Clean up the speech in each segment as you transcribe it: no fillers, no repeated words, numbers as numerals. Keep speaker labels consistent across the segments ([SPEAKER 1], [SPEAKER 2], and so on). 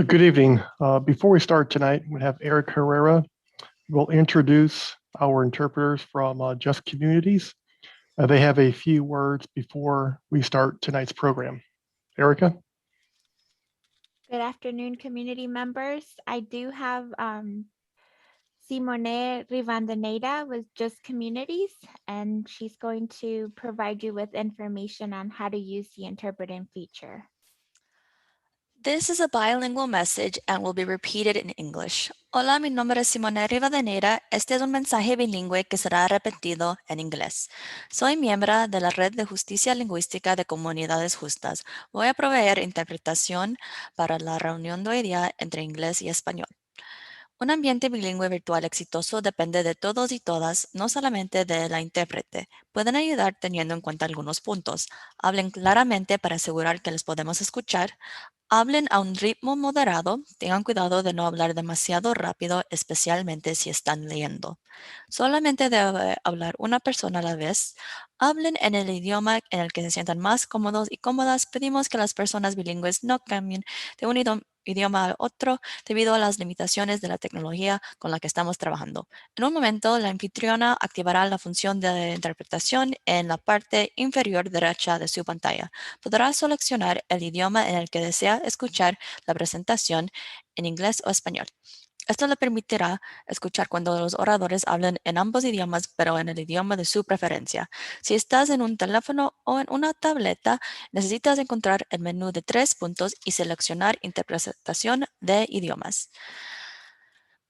[SPEAKER 1] Good evening. Before we start tonight, we have Eric Herrera who will introduce our interpreters from Just Communities. They have a few words before we start tonight's program. Erica?
[SPEAKER 2] Good afternoon, community members. I do have Simone Rivandeneira with Just Communities, and she's going to provide you with information on how to use the interpreting feature.
[SPEAKER 3] This is a bilingual message and will be repeated in English. Hola, mi nombre es Simone Rivadeneira. Este es un mensaje bilingüe que será repetido en inglés. Soy miembro de la Red de Justicia Lingüística de Comunidades Justas. Voy a proveer interpretación para la reunión de hoy día entre inglés y español. Un ambiente bilingüe virtual exitoso depende de todos y todas, no solamente de la intérprete. Pueden ayudar teniendo en cuenta algunos puntos. Hablen claramente para asegurar que les podemos escuchar. Hablen a un ritmo moderado. Tengan cuidado de no hablar demasiado rápido, especialmente si están leyendo. Solamente debe hablar una persona a la vez. Hablen en el idioma en el que se sientan más cómodos y cómodas. Pedimos que las personas bilingües no cambien de un idioma a otro debido a las limitaciones de la tecnología con la que estamos trabajando. En un momento, la anfitriona activará la función de interpretación en la parte inferior derecha de su pantalla. Podrá seleccionar el idioma en el que desea escuchar la presentación en inglés o español. Esto le permitirá escuchar cuando los oradores hablen en ambos idiomas, pero en el idioma de su preferencia. Si estás en un teléfono o en una tableta, necesitas encontrar el menú de 3 puntos y seleccionar interpretación de idiomas.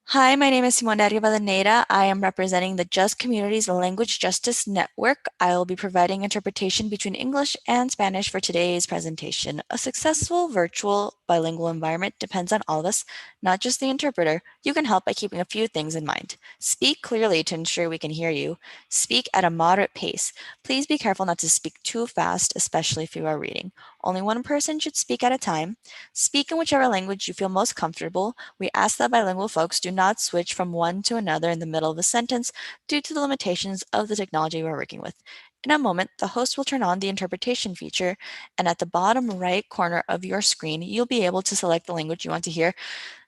[SPEAKER 3] Hi, my name is Simone Rivadeneira. I am representing the Just Communities Language Justice Network. I will be providing interpretation between English and Spanish for today's presentation. A successful virtual bilingual environment depends on all of us, not just the interpreter. You can help by keeping a few things in mind. Speak clearly to ensure we can hear you. Speak at a moderate pace. Please be careful not to speak too fast, especially if you are reading. Only one person should speak at a time. Speak in whichever language you feel most comfortable. We ask that bilingual folks do not switch from one to another in the middle of a sentence due to the limitations of the technology we're working with. In a moment, the host will turn on the interpretation feature, and at the bottom right corner of your screen, you'll be able to select the language you want to hear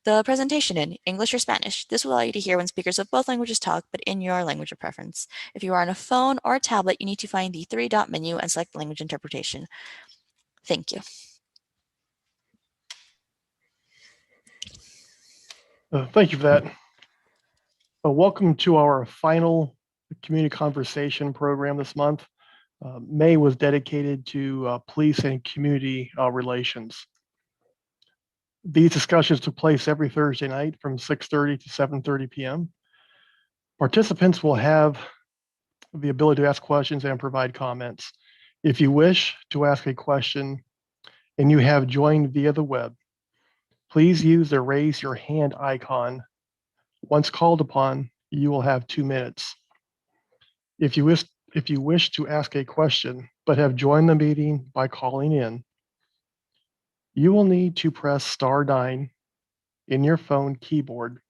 [SPEAKER 3] the presentation in, English or Spanish. This will allow you to hear when speakers of both languages talk, but in your language of preference. If you are on a phone or a tablet, you need to find the three-dot menu and select language interpretation. Thank you.
[SPEAKER 1] Thank you for that. Welcome to our final community conversation program this month. May was dedicated to police and community relations. These discussions took place every Thursday night from 6:30 to 7:30 p.m. Participants will have the ability to ask questions and provide comments. If you wish to ask a question and you have joined via the web, please use the raise your hand icon. Once called upon, you will have 2 minutes. If you wish to ask a question but have joined the meeting by calling in, you will need to press *9 in your phone keyboard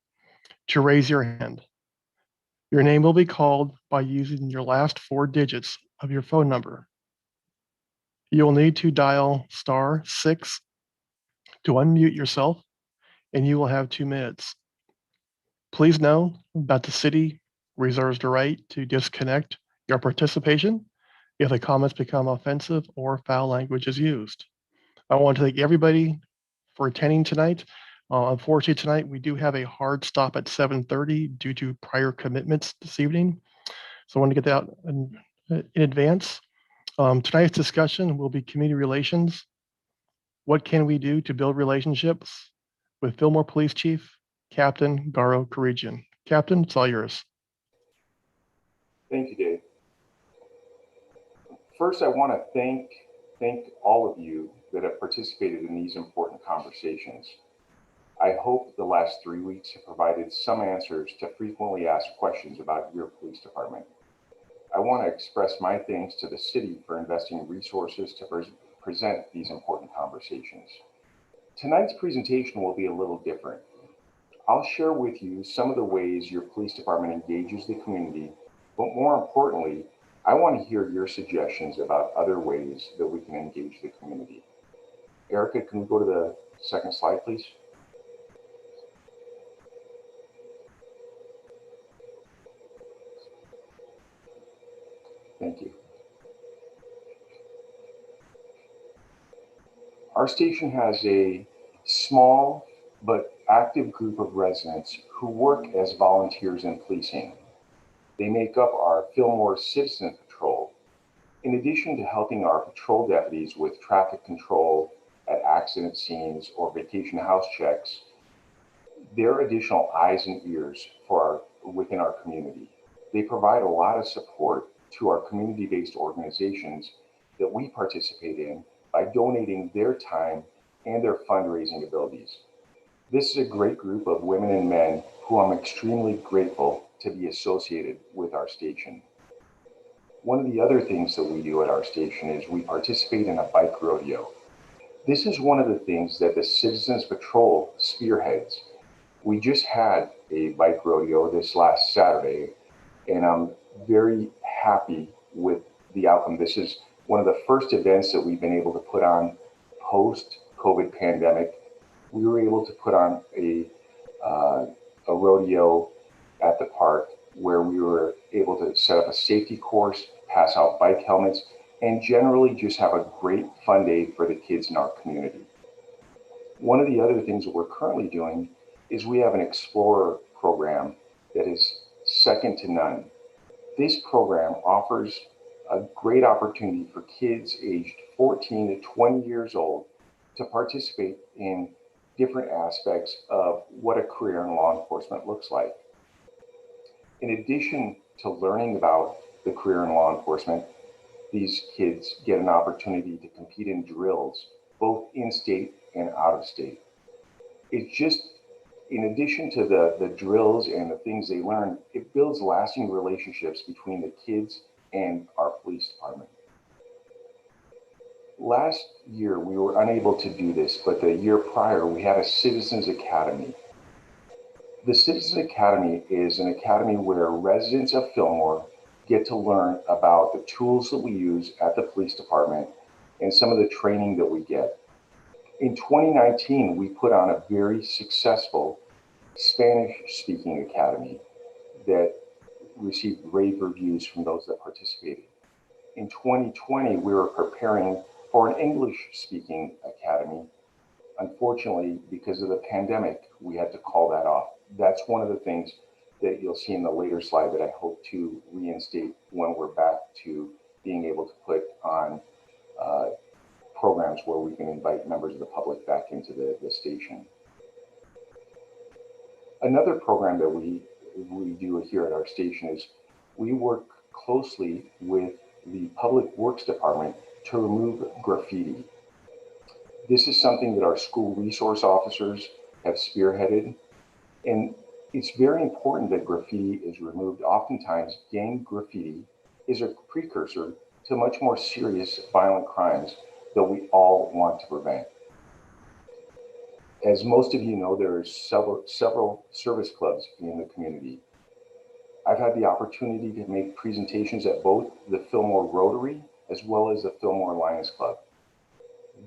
[SPEAKER 1] to raise your hand. Your name will be called by using your last 4 digits of your phone number. You will need to dial *6 to unmute yourself, and you will have 2 minutes. Please know that the city reserves the right to disconnect your participation if the comments become offensive or foul language is used. I want to thank everybody for attending tonight. Unfortunately, tonight we do have a hard stop at 7:30 due to prior commitments this evening. So I want to get that out in advance. Tonight's discussion will be community relations. What can we do to build relationships with Fillmore Police Chief, Captain Garo Karigian. Captain, it's all yours.
[SPEAKER 4] Thank you, Dave. First, I want to thank all of you that have participated in these important conversations. I hope the last 3 weeks have provided some answers to frequently asked questions about your police department. I want to express my thanks to the city for investing resources to present these important conversations. Tonight's presentation will be a little different. I'll share with you some of the ways your police department engages the community, but more importantly, I want to hear your suggestions about other ways that we can engage the community. Erica, can we go to the second slide, please? Thank you. Our station has a small but active group of residents who work as volunteers in policing. They make up our Fillmore Citizen Patrol. In addition to helping our patrol deputies with traffic control at accident scenes or vacation house checks, they're additional eyes and ears within our community. They provide a lot of support to our community-based organizations that we participate in by donating their time and their fundraising abilities. This is a great group of women and men who I'm extremely grateful to be associated with our station. One of the other things that we do at our station is we participate in a bike rodeo. This is one of the things that the Citizens Patrol spearheads. We just had a bike rodeo this last Saturday, and I'm very happy with the outcome. This is one of the first events that we've been able to put on post-COVID pandemic. We were able to put on a rodeo at the park where we were able to set up a safety course, pass out bike helmets, and generally just have a great fun day for the kids in our community. One of the other things that we're currently doing is we have an Explorer program that is second to none. This program offers a great opportunity for kids aged 14 to 20 years old to participate in different aspects of what a career in law enforcement looks like. In addition to learning about the career in law enforcement, these kids get an opportunity to compete in drills, both in state and out of state. It's just, in addition to the drills and the things they learn, it builds lasting relationships between the kids and our police department. Last year, we were unable to do this, but the year prior, we had a Citizens Academy. The Citizens Academy is an academy where residents of Fillmore get to learn about the tools that we use at the police department and some of the training that we get. In 2019, we put on a very successful Spanish-speaking academy that received rave reviews from those that participated. In 2020, we were preparing for an English-speaking academy. Unfortunately, because of the pandemic, we had to call that off. That's one of the things that you'll see in the later slide that I hope to reinstate when we're back to being able to put on programs where we can invite members of the public back into the station. Another program that we do here at our station is we work closely with the Public Works Department to remove graffiti. This is something that our school resource officers have spearheaded, and it's very important that graffiti is removed. Oftentimes, gang graffiti is a precursor to much more serious violent crimes that we all want to prevent. As most of you know, there are several service clubs in the community. I've had the opportunity to make presentations at both the Fillmore Rotary as well as the Fillmore Lions Club.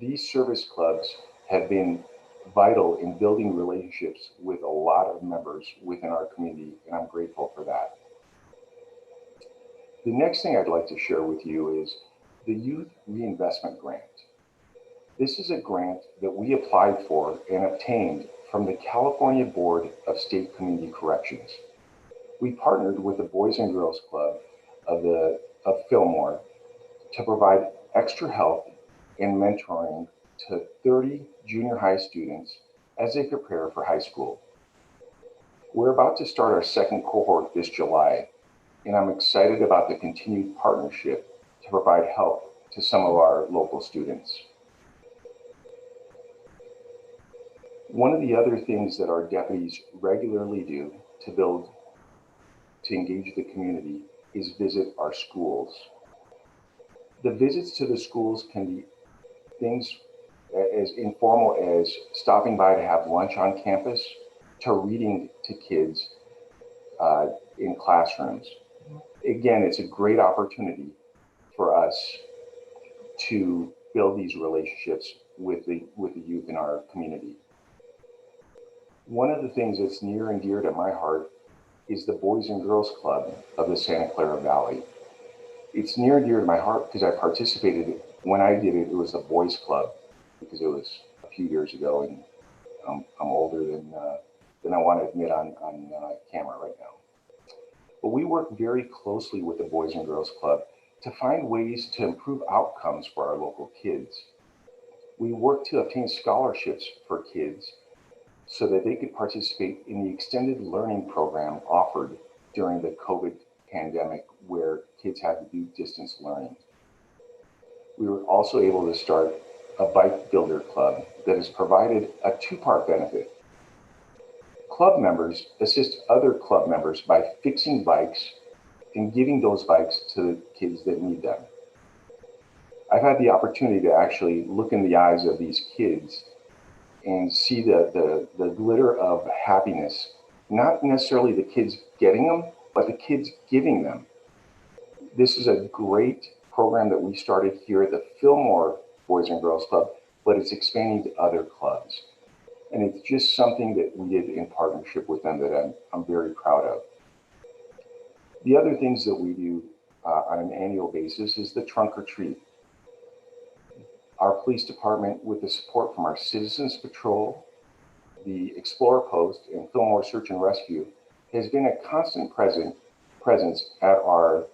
[SPEAKER 4] These service clubs have been vital in building relationships with a lot of members within our community, and I'm grateful for that. The next thing I'd like to share with you is the Youth Reinvestment Grant. This is a grant that we applied for and obtained from the California Board of State Community Corrections. We partnered with the Boys and Girls Club of Fillmore to provide extra help and mentoring to 30 junior high students as they prepare for high school. We're about to start our second cohort this July, and I'm excited about the continued partnership to provide help to some of our local students. One of the other things that our deputies regularly do to engage the community is visit our schools. The visits to the schools can be things as informal as stopping by to have lunch on campus, to reading to kids in classrooms. Again, it's a great opportunity for us to build these relationships with the youth in our community. One of the things that's near and dear to my heart is the Boys and Girls Club of the Santa Clara Valley. It's near and dear to my heart because I participated. When I did it, it was a boys club because it was a few years ago, and I'm older than I want to admit on camera right now. But we work very closely with the Boys and Girls Club to find ways to improve outcomes for our local kids. We work to obtain scholarships for kids so that they could participate in the extended learning program offered during the COVID pandemic, where kids had to do distance learning. We were also able to start a bike builder club that has provided a two-part benefit. Club members assist other club members by fixing bikes and giving those bikes to the kids that need them. I've had the opportunity to actually look in the eyes of these kids and see the glitter of happiness, not necessarily the kids getting them, but the kids giving them. This is a great program that we started here at the Fillmore Boys and Girls Club, but it's expanding to other clubs. And it's just something that we did in partnership with them that I'm very proud of. The other things that we do on an annual basis is the trunk or treat. Our police department, with the support from our Citizens Patrol, the Explorer Post, and Fillmore Search and Rescue, has been a constant presence at our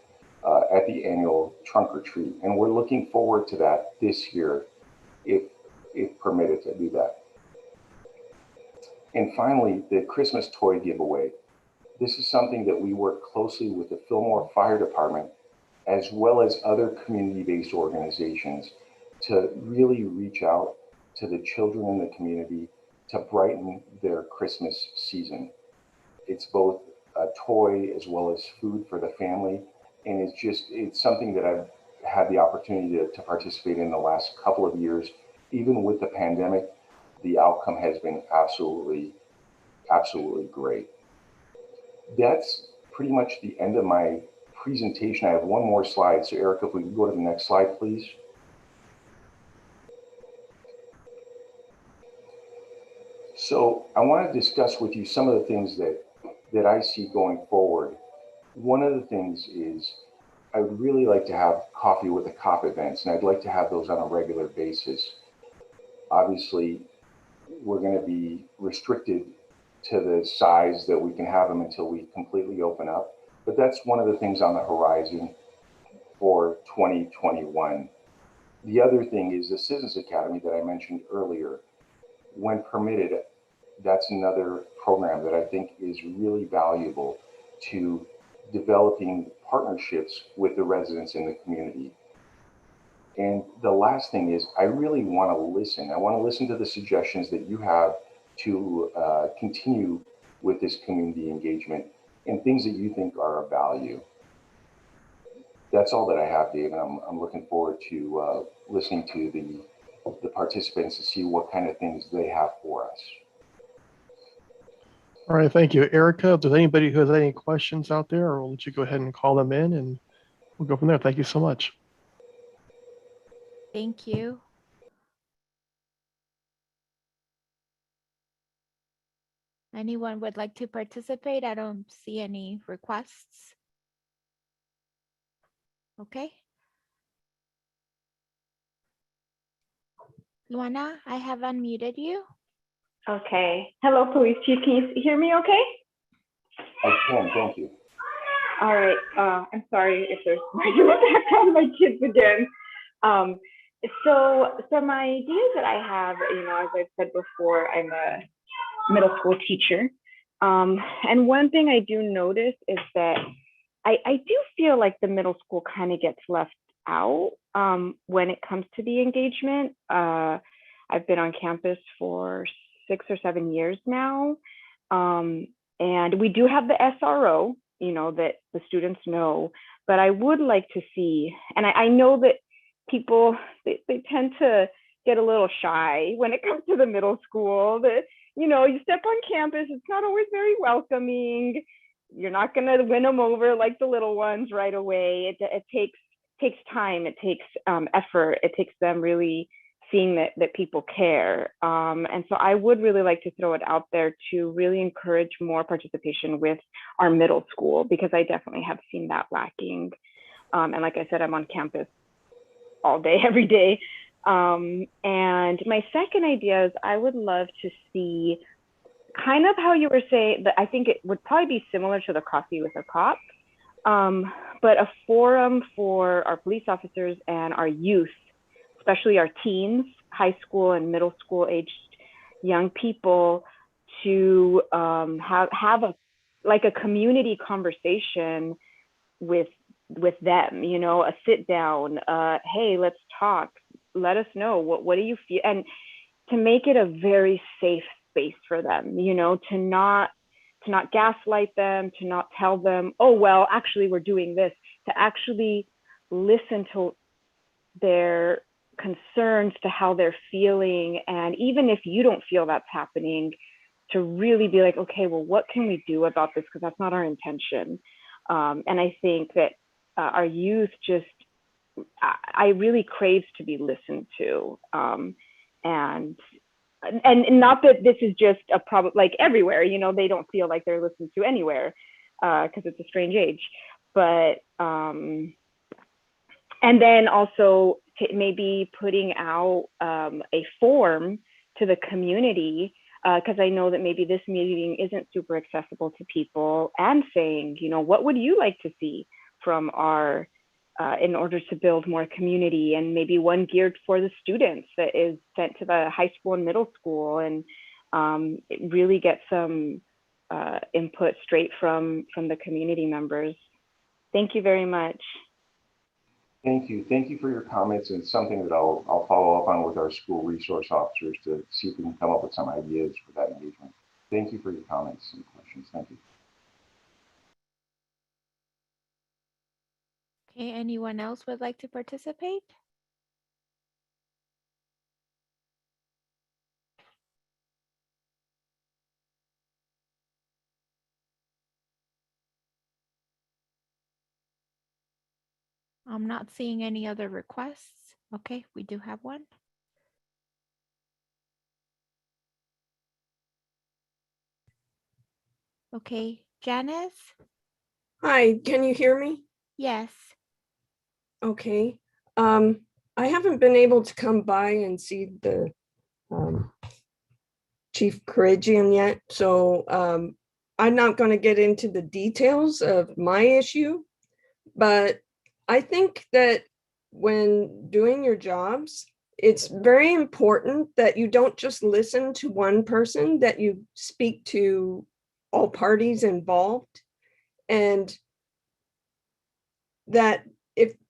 [SPEAKER 4] at the annual trunk or treat, and we're looking forward to that this year, if permitted to do that. And finally, the Christmas toy giveaway. This is something that we work closely with the Fillmore Fire Department, as well as other community-based organizations, to really reach out to the children in the community to brighten their Christmas season. It's both a toy as well as food for the family, and it's something that I've had the opportunity to participate in the last couple of years. Even with the pandemic, the outcome has been absolutely great. That's pretty much the end of my presentation. I have one more slide. So Erica, if we can go to the next slide, please. So I want to discuss with you some of the things that I see going forward. One of the things is I would really like to have coffee with a cop events, and I'd like to have those on a regular basis. Obviously, we're going to be restricted to the size that we can have them until we completely open up. But that's one of the things on the horizon for 2021. The other thing is the Citizens Academy that I mentioned earlier. When permitted, that's another program that I think is really valuable to developing partnerships with the residents in the community. And the last thing is I really want to listen. I want to listen to the suggestions that you have to continue with this community engagement and things that you think are of value. That's all that I have, Dave, and I'm looking forward to listening to the participants to see what kind of things they have for us.
[SPEAKER 1] All right, thank you. Erica, if there's anybody who has any questions out there, we'll let you go ahead and call them in and we'll go from there. Thank you so much.
[SPEAKER 2] Thank you. Anyone would like to participate? I don't see any requests. Okay. Luana, I have unmuted you.
[SPEAKER 5] Okay. Hello, Police Chief. Can you hear me okay?
[SPEAKER 4] I can, thank you.
[SPEAKER 5] All right. I'm sorry if there's noise in the background, my kids again. So my ideas that I have, as I've said before, I'm a middle school teacher. And one thing I do notice is that I do feel like the middle school kind of gets left out when it comes to the engagement. I've been on campus for 6 or 7 years now. And we do have the SRO, that the students know, but I would like to see, and I know that people, they tend to get a little shy when it comes to the middle school, that, you step on campus, it's not always very welcoming. You're not going to win them over like the little ones right away. It takes time, it takes effort, it takes them really seeing that people care. And so I would really like to throw it out there to really encourage more participation with our middle school, because I definitely have seen that lacking. And like I said, I'm on campus all day, every day. And my second idea is I would love to see kind of how you were saying that. I think it would probably be similar to the Coffee with a Cop, but a forum for our police officers and our youth, especially our teens, high school and middle school aged young people, to have a community conversation with them, you know, a sit down, hey, let's talk, let us know what do you feel, and to make it a very safe space for them, you know, to not gaslight them, to not tell them, oh, well, actually we're doing this, to actually listen to their concerns, to how they're feeling. And even if you don't feel that's happening, to really be like, okay, well, what can we do about this? Because that's not our intention. And I think that our youth just, I really crave to be listened to. And not that this is just a problem, like everywhere, you know, they don't feel like they're listened to anywhere, because it's a strange age. But, and then also maybe putting out a form to the community, because I know that maybe this meeting isn't super accessible to people, and saying, you know, what would you like to see from our, in order to build more community, and maybe one geared for the students that is sent to the high school and middle school, and really get some input straight from the community members. Thank you very much.
[SPEAKER 4] Thank you. Thank you for your comments, and something that I'll follow up on with our school resource officers to see if we can come up with some ideas for that engagement. Thank you for your comments and questions. Thank you.
[SPEAKER 2] Okay, anyone else would like to participate? I'm not seeing any other requests. Okay, we do have one. Okay, Janice?
[SPEAKER 6] Hi, can you hear me?
[SPEAKER 2] Yes.
[SPEAKER 6] Okay. I haven't been able to come by and see the Chief Couragian yet, so I'm not going to get into the details of my issue, but I think that when doing your jobs, it's very important that you don't just listen to one person, that you speak to all parties involved, and that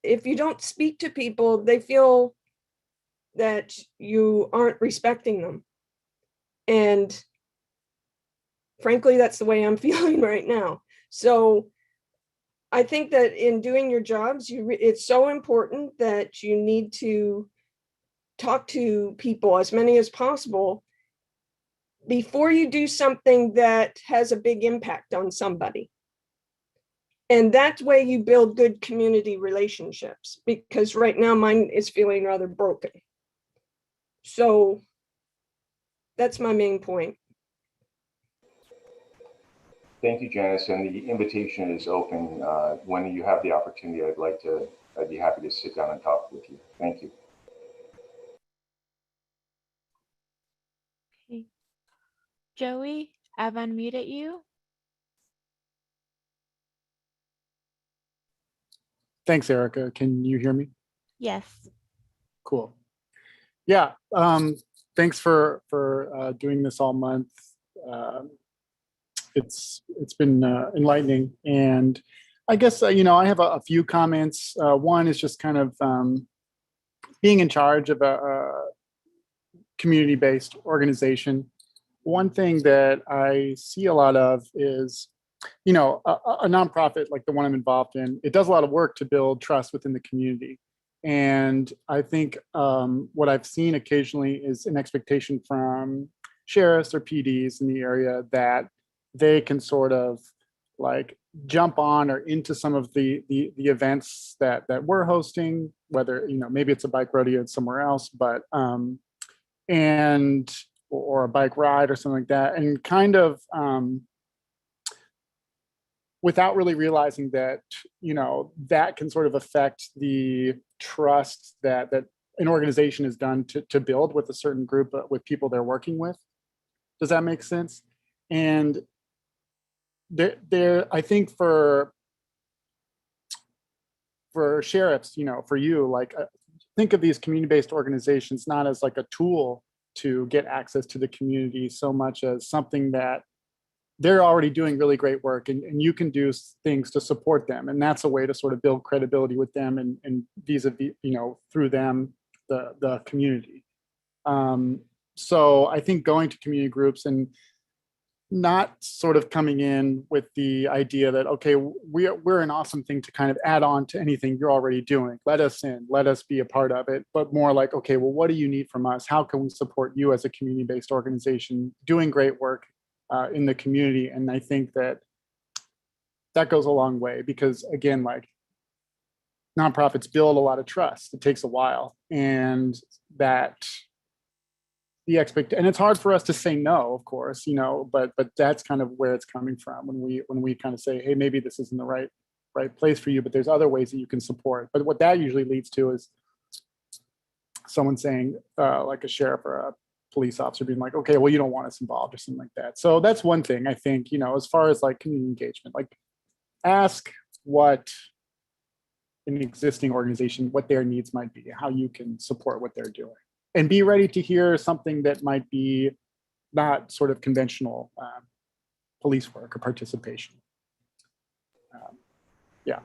[SPEAKER 6] if you don't speak to people, they feel that you aren't respecting them. And frankly, that's the way I'm feeling right now. So I think that in doing your jobs, it's so important that you need to talk to people, as many as possible, before you do something that has a big impact on somebody. And that way you build good community relationships, because right now mine is feeling rather broken. So that's my main point.
[SPEAKER 4] Thank you, Janice. And the invitation is open. When you have the opportunity, I'd be happy to sit down and talk with you. Thank you.
[SPEAKER 2] Okay. Joey, I've unmuted you.
[SPEAKER 7] Thanks, Erica. Can you hear me?
[SPEAKER 2] Yes.
[SPEAKER 7] Cool. Yeah. Thanks for doing this all month. It's been enlightening, and I guess I have a few comments. One is just kind of being in charge of a community-based organization. One thing that I see a lot of is, a nonprofit like the one I'm involved in, it does a lot of work to build trust within the community. And I think what I've seen occasionally is an expectation from sheriffs or PDs in the area that they can sort of like jump on or into some of the events that we're hosting, whether, maybe it's a bike rodeo somewhere else, but or a bike ride or something like that. And kind of without really realizing that, that can sort of affect the trust that an organization is done to build with a certain group, with people they're working with. Does that make sense? And I think for sheriffs, for you, like, think of these community-based organizations not as like a tool to get access to the community so much as something that they're already doing really great work, and you can do things to support them. And that's a way to sort of build credibility with them and vis-a-vis, through them, the community. So I think going to community groups and not sort of coming in with the idea that, okay, we're an awesome thing to kind of add on to anything you're already doing. Let us in, let us be a part of it, but more like, okay, well, what do you need from us? How can we support you as a community-based organization doing great work in the community? And I think that goes a long way, because again, like, nonprofits build a lot of trust. It takes a while, and and it's hard for us to say no, of course, but that's kind of where it's coming from when we kind of say, hey, maybe this isn't the right place for you, but there's other ways that you can support. But what that usually leads to is someone saying, like a sheriff or a police officer being like, okay, well, you don't want us involved or something like that. So that's one thing I think, as far as like community engagement, like, ask what an existing organization, what their needs might be, how you can support what they're doing. And be ready to hear something that might be not sort of conventional police work or participation. Yeah.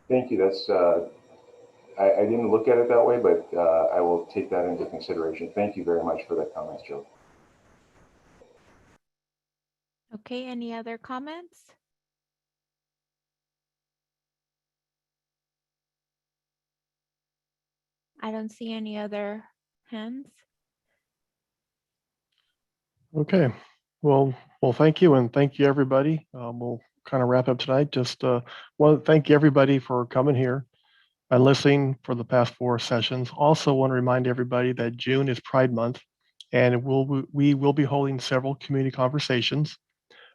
[SPEAKER 4] Thank you. That's I didn't look at it that way, but I will take that into consideration. Thank you very much for that comment, Joe.
[SPEAKER 2] Okay, any other comments? I don't see any other hands.
[SPEAKER 1] Okay, well, thank you, and thank you, everybody. We'll kind of wrap up tonight. Just want to thank everybody for coming here and listening for the past 4 sessions. Also want to remind everybody that June is Pride Month, and we will be holding several community conversations.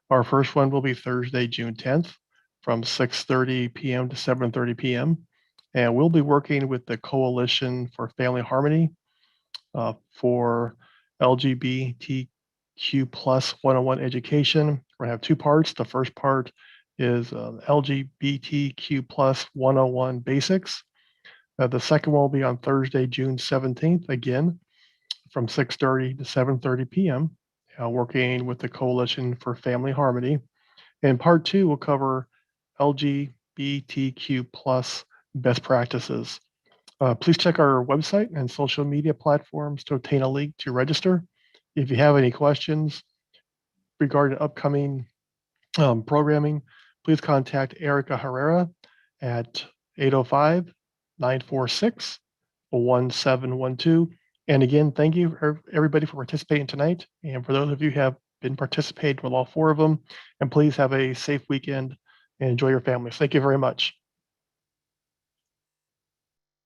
[SPEAKER 1] Our first one will be Thursday, June 10th, from 6:30 p.m. to 7:30 p.m. And we'll be working with the Coalition for Family Harmony for LGBTQ plus 101 education. We're gonna have 2 parts. The first part is LGBTQ plus 101 basics. The second one will be on Thursday, June 17th, again, from 6:30 to 7:30 p.m., working with the Coalition for Family Harmony. And part 2 will cover LGBTQ plus best practices. Please check our website and social media platforms to obtain a link to register. If you have any questions regarding upcoming programming, please contact Erica Herrera at 805-946-1712. And again, thank you everybody for participating tonight. And for those of you who have been participating with all 4 of them, and please have a safe weekend and enjoy your families. Thank you very much.